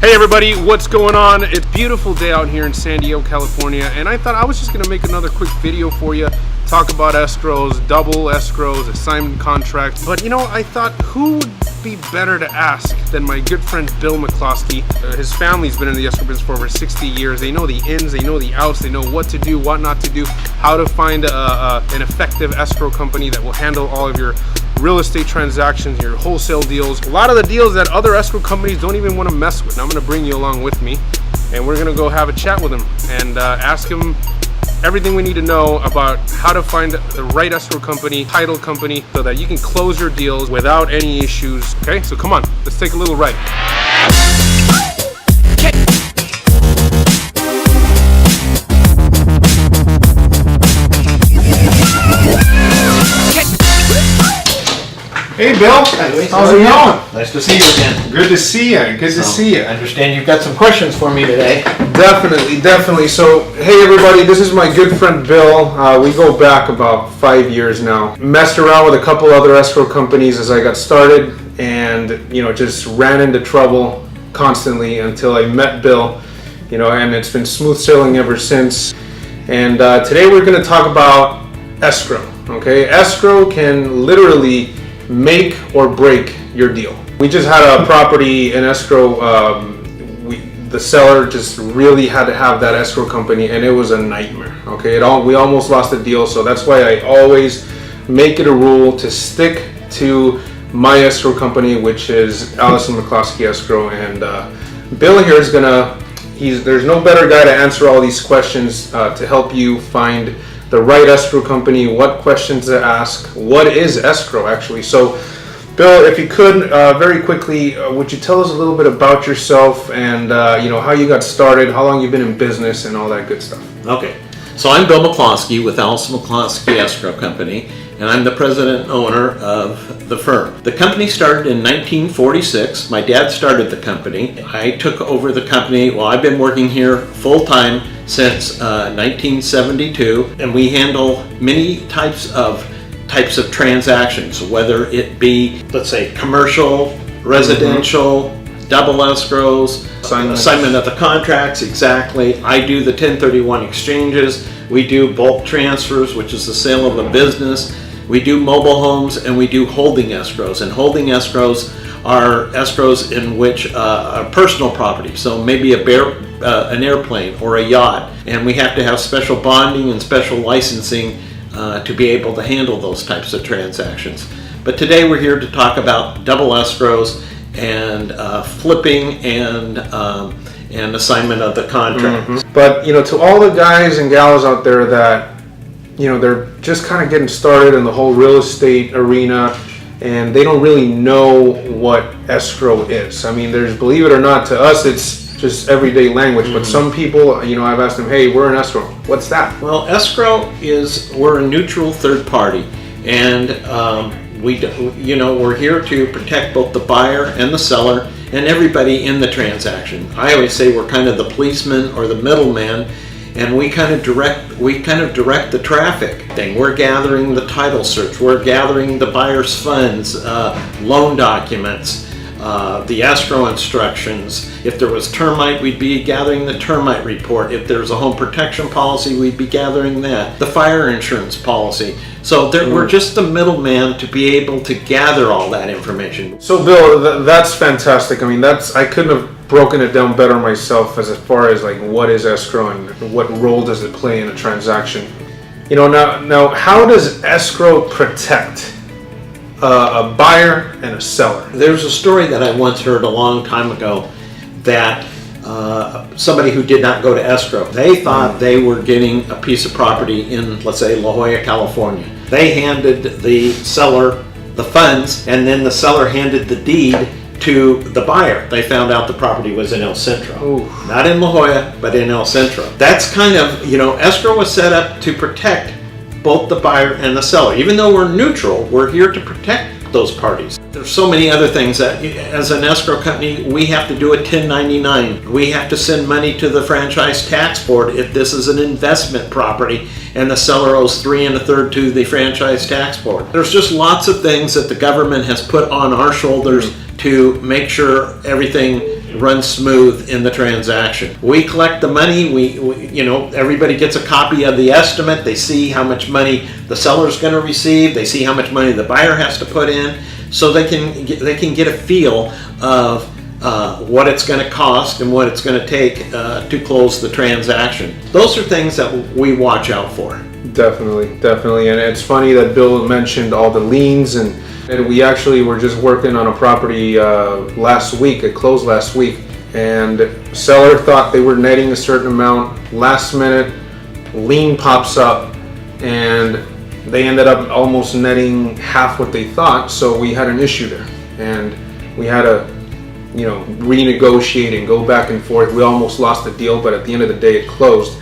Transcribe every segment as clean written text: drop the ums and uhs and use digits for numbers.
Hey everybody, what's going on? It's a beautiful day out here in San Diego, California, and I thought I was just going to make another quick video for you, talk about escrows, double escrows, assignment contracts. But you know, I thought who would be better to ask than my good friend Bill McCloskey. His family's been in the escrow business for over 60 years. They know the ins, they know the outs, they know what to do, what not to do, how to find an effective escrow company that will handle all of your real estate transactions, your wholesale deals, a lot of the deals that other escrow companies don't even want to mess with. Now I'm going to bring you along with me, and we're going to go have a chat with him and ask him everything we need to know about how to find the right escrow company, title company, so that you can close your deals without any issues. Okay, so come on, let's take a little ride. Hey Bill, how's it going? Nice to see you again. Good to see you. Good to see you. I understand you've got some questions for me today. Definitely. So, hey everybody, this is my good friend Bill. We go back about 5 years now. Messed around with a couple other escrow companies as I got started, and just ran into trouble constantly until I met Bill. And it's been smooth sailing ever since. And today we're going to talk about escrow. Okay, escrow can literally make or break your deal. We just had a property in escrow. The seller just really had to have that escrow company, and it was a nightmare. Okay, we almost lost the deal. So that's why I always make it a rule to stick to my escrow company, which is Allison McCloskey Escrow. And Bill here is there's no better guy to answer all these questions to help you find the right escrow company, what questions to ask, what is escrow actually. So Bill, if you could very quickly, would you tell us a little bit about yourself and how you got started, how long you've been in business, and all that good stuff? Okay, so I'm Bill McCloskey with Allison McCloskey Escrow Company, and I'm the president and owner of the firm. The company started in 1946. My dad started the company. I took over the company. Well, I've been working here full-time since 1972, and we handle many types of transactions, whether it be, let's say, commercial, residential, double escrows, assignment of the contracts. Exactly. I do the 1031 exchanges. We do bulk transfers, which is the sale of a business. We do mobile homes, and we do holding escrows. And holding escrows are escrows in which a personal property, so maybe an airplane or a yacht, and we have to have special bonding and special licensing to be able to handle those types of transactions. But today we're here to talk about double escrows and flipping and assignment of the contract. Mm-hmm. But to all the guys and gals out there that they're just kind of getting started in the whole real estate arena, and they don't really know what escrow is. I mean, believe it or not, to us it's just everyday language. Mm-hmm. But some people, I've asked them, hey, we're an escrow. What's that? Well, escrow we're a neutral third party, and we're here to protect both the buyer and the seller and everybody in the transaction. I always say we're kind of the policeman or the middleman, and we kind of direct the traffic thing. We're gathering the title search, we're gathering the buyer's funds, loan documents, the escrow instructions. If there was termite, we'd be gathering the termite report. If there's a home protection policy, we'd be gathering that. The fire insurance policy. So we're just the middleman to be able to gather all that information. So Bill, that's fantastic. I mean, I couldn't have broken it down better myself as far as like what is escrow and what role does it play in a transaction. Now how does escrow protect a buyer and a seller? There's a story that I once heard a long time ago that somebody who did not go to escrow, they thought they were getting a piece of property in, let's say, La Jolla, California. They handed the seller the funds, and then the seller handed the deed to the buyer. They found out the property was in El Centro. Ooh. Not in La Jolla, but in El Centro. That's kind of, escrow was set up to protect both the buyer and the seller. Even though we're neutral, we're here to protect those parties. There's so many other things that as an escrow company, we have to do a 1099. We have to send money to the franchise tax board if this is an investment property and the seller owes 3 1/3 to the franchise tax board. There's just lots of things that the government has put on our shoulders to make sure everything run smooth in the transaction. We collect the money, everybody gets a copy of the estimate, they see how much money the seller's going to receive, they see how much money the buyer has to put in, so they can get a feel of what it's going to cost and what it's going to take to close the transaction. Those are things that we watch out for. Definitely. And it's funny that Bill mentioned all the liens, and we actually were just working on a property last week. It closed last week, and seller thought they were netting a certain amount. Last minute, lien pops up, and they ended up almost netting half what they thought. So we had an issue there, and we had to renegotiate and go back and forth. We almost lost the deal, but at the end of the day, it closed.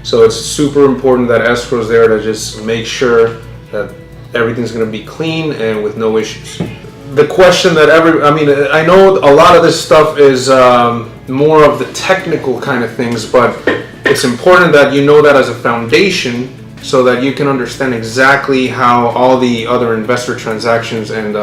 So it's super important that escrow's there to just make sure that everything's going to be clean and with no issues. The question that I know a lot of this stuff is more of the technical kind of things, but it's important that you know that as a foundation so that you can understand exactly how all the other investor transactions and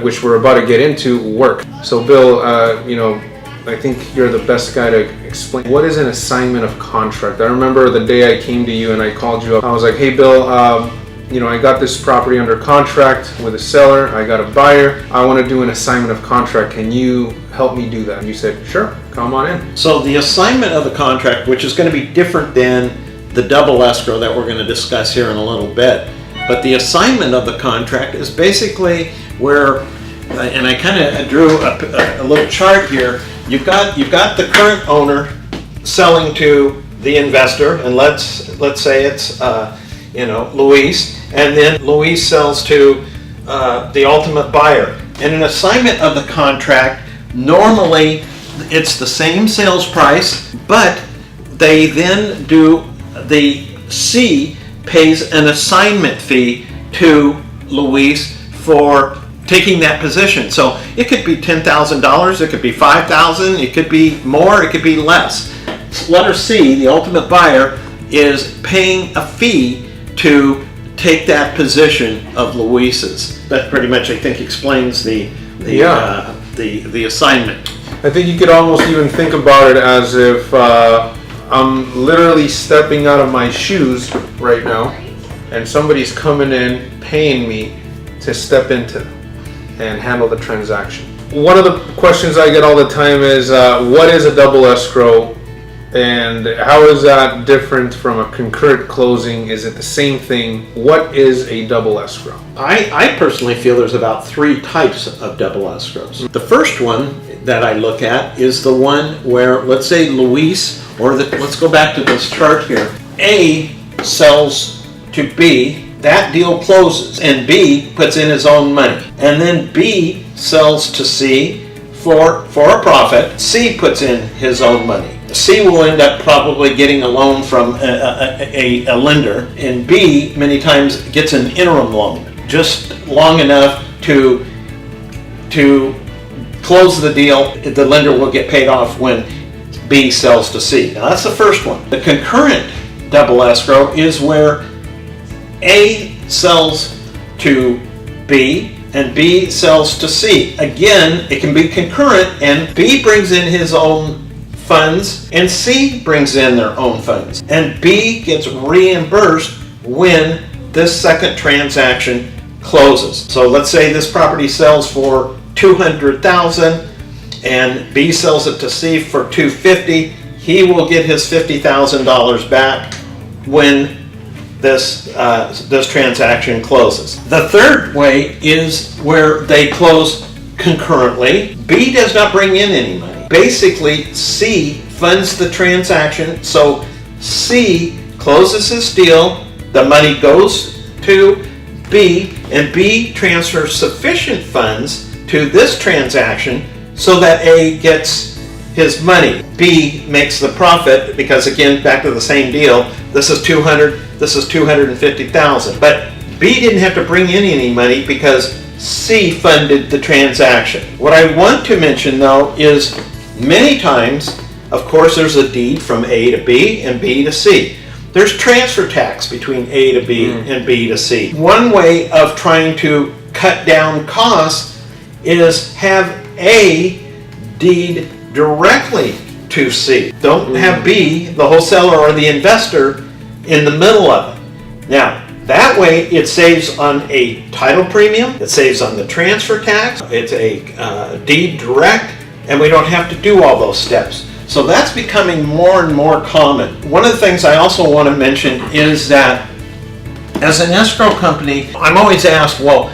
which we're about to get into work. So Bill, I think you're the best guy to explain what is an assignment of contract. I remember the day I came to you and I called you up. I was like, hey Bill, I got this property under contract with a seller. I got a buyer. I want to do an assignment of contract. Can you help me do that? And you said, sure, come on in. So the assignment of the contract, which is going to be different than the double escrow that we're going to discuss here in a little bit, but the assignment of the contract is basically where, and I kind of drew a little chart here. You've got the current owner selling to the investor, and let's say it's Luis, and then Luis sells to the ultimate buyer. And an assignment of the contract, normally it's the same sales price, but they then the C pays an assignment fee to Luis for taking that position. So it could be $10,000, it could be $5,000, it could be more, it could be less. Letter C, the ultimate buyer, is paying a fee to take that position of Luis's. That pretty much, I think, explains the assignment. I think you could almost even think about it as if I'm literally stepping out of my shoes right now, and somebody's coming in paying me to step into them and handle the transaction. One of the questions I get all the time is, what is a double escrow, and how is that different from a concurrent closing? Is it the same thing? What is a double escrow? I personally feel there's about 3 types of double escrows. The first one that I look at is the one where, let's say Luis, let's go back to this chart here. A sells to B, that deal closes, and B puts in his own money. And then B sells to C for a profit. C puts in his own money. C will end up probably getting a loan from a lender, and B many times gets an interim loan, just long enough to close the deal. The lender will get paid off when B sells to C. Now that's the first one. The concurrent double escrow is where A sells to B and B sells to C. Again, it can be concurrent, and B brings in his own funds and C brings in their own funds, and B gets reimbursed when this second transaction closes. So let's say this property sells for $200,000 and B sells it to C for $250,000. He will get his $50,000 back when this transaction closes. The third way is where they close concurrently. B does not bring in any money. Basically, C funds the transaction, so C closes his deal, the money goes to B, and B transfers sufficient funds to this transaction so that A gets his money. B makes the profit because, again, back to the same deal, this is $200,000, this is $250,000. But B didn't have to bring in any money because C funded the transaction. What I want to mention, though, is many times, of course, there's a deed from A to B and B to C. There's transfer tax between A to B and B to C. One way of trying to cut down costs is have A deed directly to C. Don't have B, the wholesaler or the investor, in the middle of it. Now, that way it saves on a title premium, it saves on the transfer tax, it's a deed direct, and we don't have to do all those steps. So that's becoming more and more common. One of the things I also want to mention is that as an escrow company, I'm always asked, well,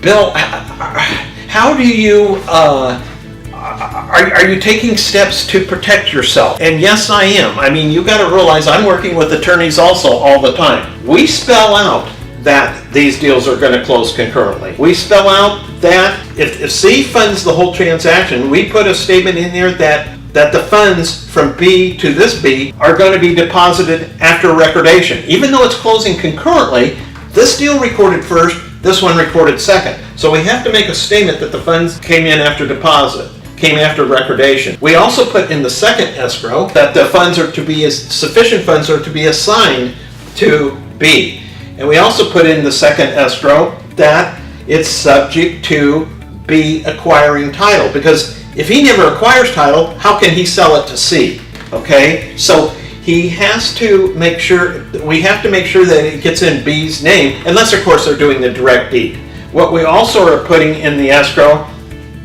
Bill, how do you, are you taking steps to protect yourself? And yes, I am. I mean, you got to realize I'm working with attorneys also all the time. We spell out that these deals are going to close concurrently. We spell out that if C funds the whole transaction, we put a statement in there that the funds from B to this B are going to be deposited after recordation. Even though it's closing concurrently, this deal recorded first, this one recorded second. So we have to make a statement that the funds came in after deposit, came after recordation. We also put in the second escrow that the funds are to be, sufficient funds are to be assigned to B. And we also put in the second escrow that it's subject to B acquiring title, because if he never acquires title, how can he sell it to C? Okay, so he has to make sure, we have to make sure that it gets in B's name, unless of course they're doing the direct deed. What we also are putting in the escrow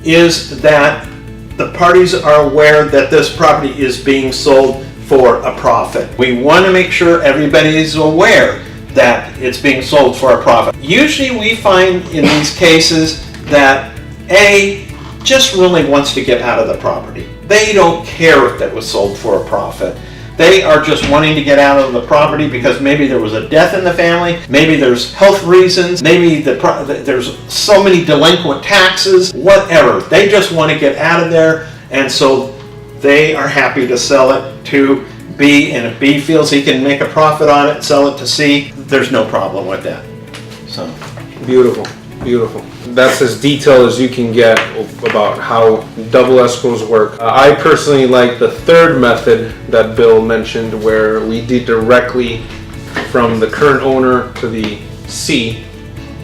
is that the parties are aware that this property is being sold for a profit. We want to make sure everybody is aware that it's being sold for a profit. Usually we find in these cases that A just really wants to get out of the property. They don't care if that was sold for a profit. They are just wanting to get out of the property because maybe there was a death in the family, maybe there's health reasons, maybe there's so many delinquent taxes, whatever. They just want to get out of there, and so they are happy to sell it to B, and if B feels he can make a profit on it and sell it to C, there's no problem with that. So Beautiful, beautiful. That's as detailed as you can get about how double escrows work. I personally like the third method that Bill mentioned, where we deed directly from the current owner to the C,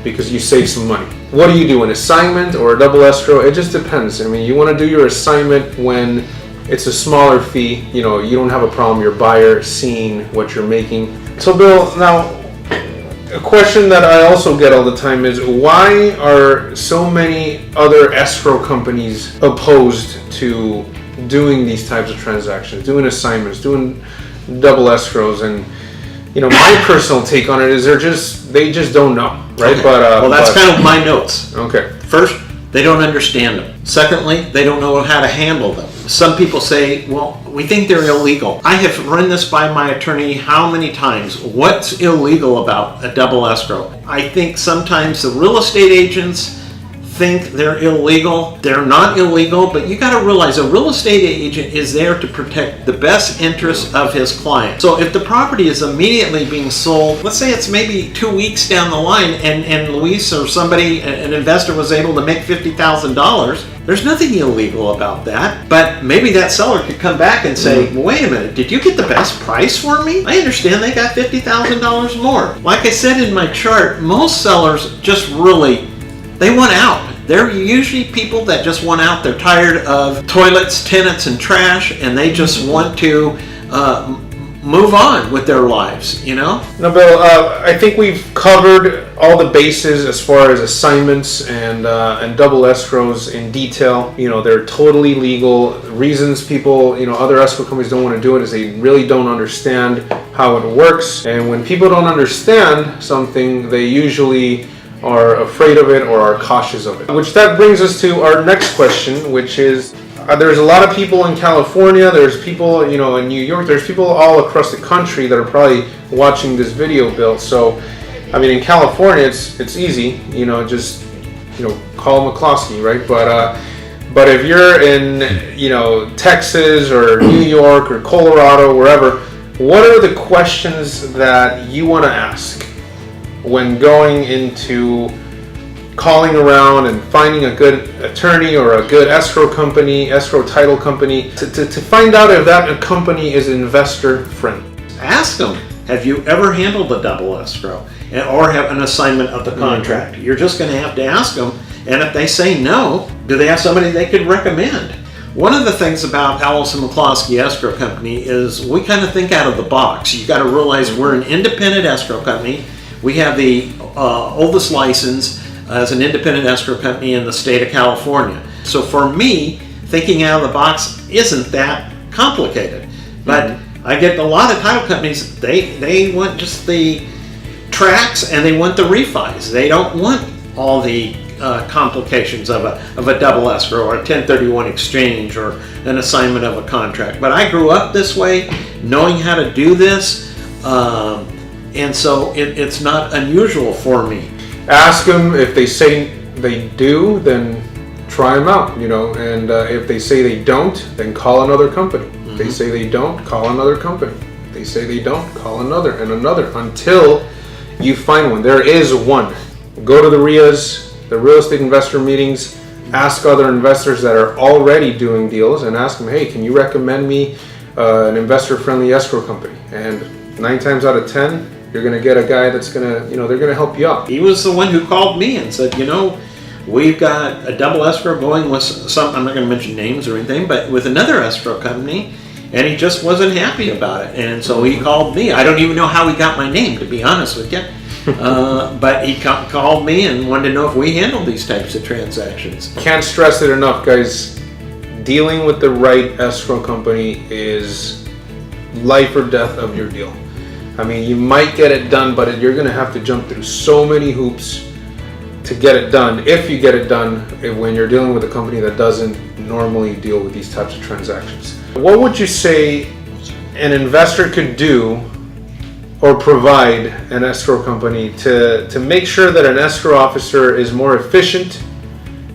because you save some money. What do you do, an assignment or a double escrow? It just depends. I mean, you want to do your assignment when it's a smaller fee, you know, you don't have a problem your buyer seeing what you're making. So Bill, now a question that I also get all the time is, why are so many other escrow companies opposed to doing these types of transactions, doing assignments, doing double escrows? And you know, my personal take on it is they just don't know, right? Okay. Well, that's kind of my notes. Okay. First, they don't understand them. Secondly, they don't know how to handle them. Some people say, well, we think they're illegal. I have run this by my attorney how many times? What's illegal about a double escrow? I think sometimes the real estate agents think they're illegal. They're not illegal, but you got to realize a real estate agent is there to protect the best interests of his client. So if the property is immediately being sold, let's say it's maybe 2 weeks down the line, and Luis or somebody, an investor, was able to make $50,000, there's nothing illegal about that. But maybe that seller could come back and say, well, wait a minute, did you get the best price for me? I understand they got $50,000 more. Like I said in my chart, most sellers just really, they want out. They're usually people that just want out. They're tired of toilets, tenants, and trash, and they just want to move on with their lives, you know? No, Bill, I think we've covered all the bases as far as assignments and double escrows in detail. You know, they're totally legal. Reasons people, you know, other escrow companies don't want to do it is they really don't understand how it works. And when people don't understand something, they usually are afraid of it or are cautious of it. Which that brings us to our next question, which is, there's a lot of people in California, there's people, you know, in New York, there's people all across the country that are probably watching this video, Bill. So, I mean, in California, it's easy, you know, just, you know, call McCloskey, right? But if you're in, you know, Texas or New York or Colorado, wherever, what are the questions that you want to ask when going into calling around and finding a good attorney or a good escrow company, escrow title company, to find out if that company is investor friendly? Ask them, have you ever handled a double escrow or have an assignment of the contract? Mm-hmm. You're just going to have to ask them, and if they say no, do they have somebody they could recommend? One of the things about Allison McCloskey Escrow Company is we kind of think out of the box. You got to realize we're an independent escrow company. We have the oldest license as an independent escrow company in the state of California. So for me, thinking out of the box isn't that complicated. But I get a lot of title companies, they want just the tracks and they want the refis. They don't want all the complications of a double escrow or a 1031 exchange or an assignment of a contract. But I grew up this way, knowing how to do this, and so it's not unusual for me. Ask them. If they say they do, then try them out, and if they say they don't, then call another company. If they say they don't, call another company. If they say they don't, call another and another until you find one. There is one. Go to the RIAs, the real estate investor meetings, ask other investors that are already doing deals and ask them, hey, can you recommend me an investor-friendly escrow company? And 9 times out of 10, you're going to get a guy that's going to, they're going to help you out. He was the one who called me and said, we've got a double escrow going with some, I'm not going to mention names or anything, but with another escrow company, and he just wasn't happy about it. And so he called me. I don't even know how he got my name, to be honest with you. But he called me and wanted to know if we handle these types of transactions. Can't stress it enough, guys. Dealing with the right escrow company is life or death of your deal. I mean, you might get it done, but you're going to have to jump through so many hoops to get it done, if you get it done, when you're dealing with a company that doesn't normally deal with these types of transactions. What would you say an investor could do or provide an escrow company to make sure that an escrow officer is more efficient,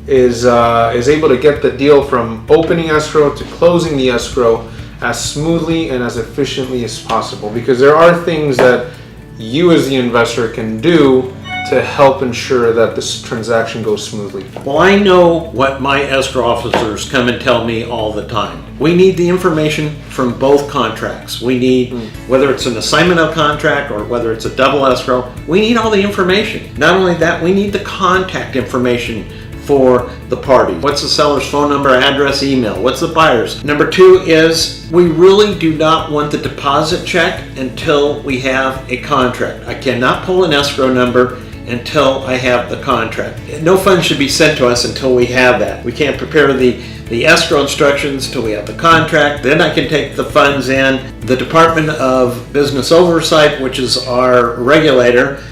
is able to get the deal from opening escrow to closing the escrow as smoothly and as efficiently as possible? Because there are things that you as the investor can do to help ensure that this transaction goes smoothly. Well, I know what my escrow officers come and tell me all the time. We need the information from both contracts. We need, whether it's an assignment of contract or whether it's a double escrow, we need all the information. Not only that, we need the contact information for the party. What's the seller's phone number, address, email? What's the buyer's? Number 2 is we really do not want the deposit check until we have a contract. I cannot pull an escrow number until I have the contract. No funds should be sent to us until we have that. We can't prepare the escrow instructions until we have the contract. Then I can take the funds in. The Department of Business Oversight, which is our regulator,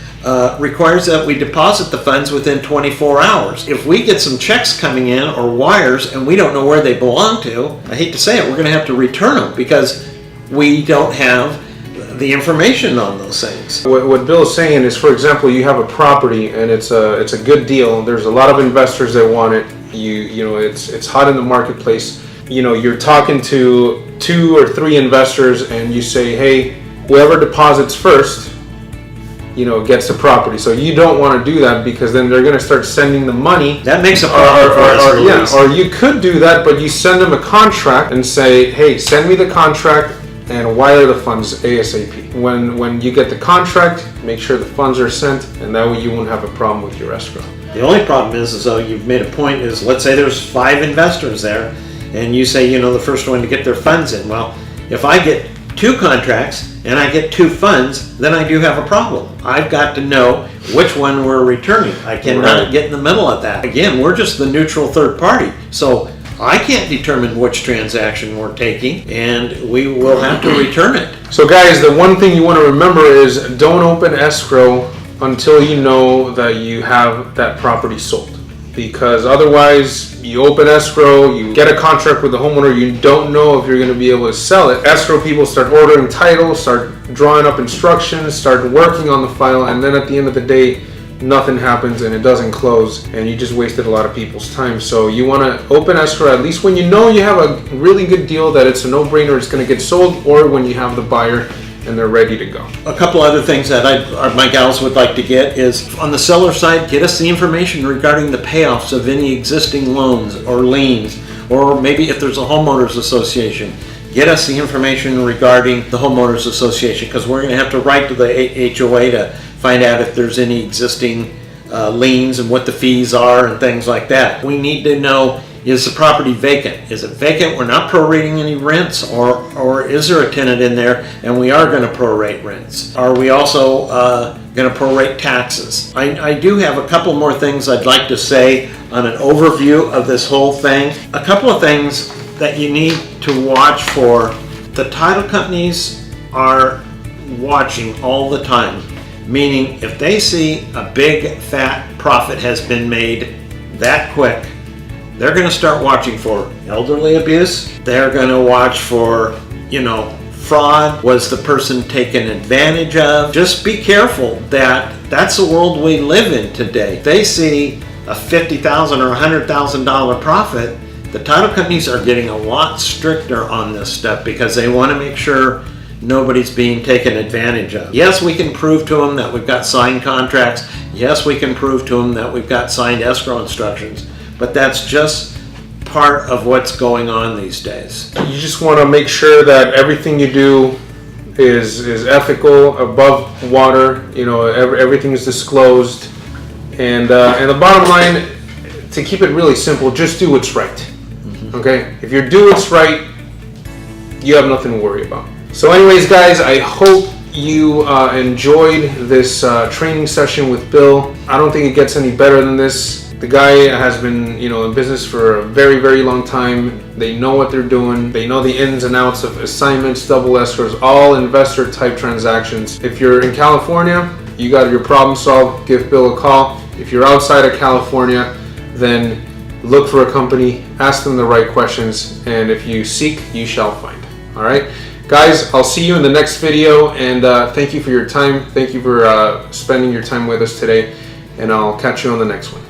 requires that we deposit the funds within 24 hours. If we get some checks coming in or wires and we don't know where they belong to, I hate to say it, we're going to have to return them because we don't have the information on those things. What Bill's saying is, for example, you have a property and it's a good deal. There's a lot of investors that want it. It's hot in the marketplace. You're talking to 2 or 3 investors and you say, hey, whoever deposits first, gets the property. So you don't want to do that because then they're going to start sending the money. That makes a problem for us. Or you could do that, but you send them a contract and say, hey, send me the contract and wire the funds ASAP. When you get the contract, make sure the funds are sent, and that way you won't have a problem with your escrow. The only problem is though you've made a point is, let's say there's 5 investors there, and you say, the first one to get their funds in. Well, if I get 2 contracts and I get 2 funds, then I do have a problem. I've got to know which one we're returning. I cannot get in the middle of that. Again, we're just the neutral third party. So I can't determine which transaction we're taking, and we will have to return it. So guys, the one thing you want to remember is don't open escrow until you know that you have that property sold. Because otherwise, you open escrow, you get a contract with the homeowner, you don't know if you're going to be able to sell it. Escrow people start ordering title, start drawing up instructions, start working on the file, and then at the end of the day, nothing happens and it doesn't close, and you just wasted a lot of people's time. So you want to open escrow at least when you know you have a really good deal, that it's a no-brainer, it's going to get sold, or when you have the buyer and they're ready to go. A couple other things that my gals would like to get is, on the seller side, get us the information regarding the payoffs of any existing loans or liens, or maybe if there's a homeowners association, get us the information regarding the homeowners association, because we're going to have to write to the HOA to find out if there's any existing liens and what the fees are and things like that. We need to know Is the property vacant? Is it vacant? We're not prorating any rents, or is there a tenant in there and we are going to prorate rents? Are we also going to prorate taxes? I do have a couple more things I'd like to say on an overview of this whole thing. A couple of things that you need to watch for. The title companies are watching all the time, meaning if they see a big fat profit has been made that quick, they're going to start watching for elderly abuse. They're going to watch for, fraud. Was the person taken advantage of? Just be careful that that's the world we live in today. If they see a $50,000 or $100,000 profit, the title companies are getting a lot stricter on this stuff because they want to make sure nobody's being taken advantage of. Yes, we can prove to them that we've got signed contracts. Yes, we can prove to them that we've got signed escrow instructions, but that's just part of what's going on these days. You just want to make sure that everything you do is ethical, above water. Everything is disclosed, and the bottom line, to keep it really simple, just do what's right. Okay, if you do what's right, you have nothing to worry about. So anyways, guys, I hope you enjoyed this training session with Bill. I don't think it gets any better than this. The guy has been, in business for a very, very long time. They know what they're doing. They know the ins and outs of assignments, double escrows, all investor type transactions. If you're in California, you got your problem solved, give Bill a call. If you're outside of California, then look for a company, ask them the right questions, and if you seek, you shall find. All right, guys, I'll see you in the next video, and thank you for your time. Thank you for spending your time with us today, and I'll catch you on the next one.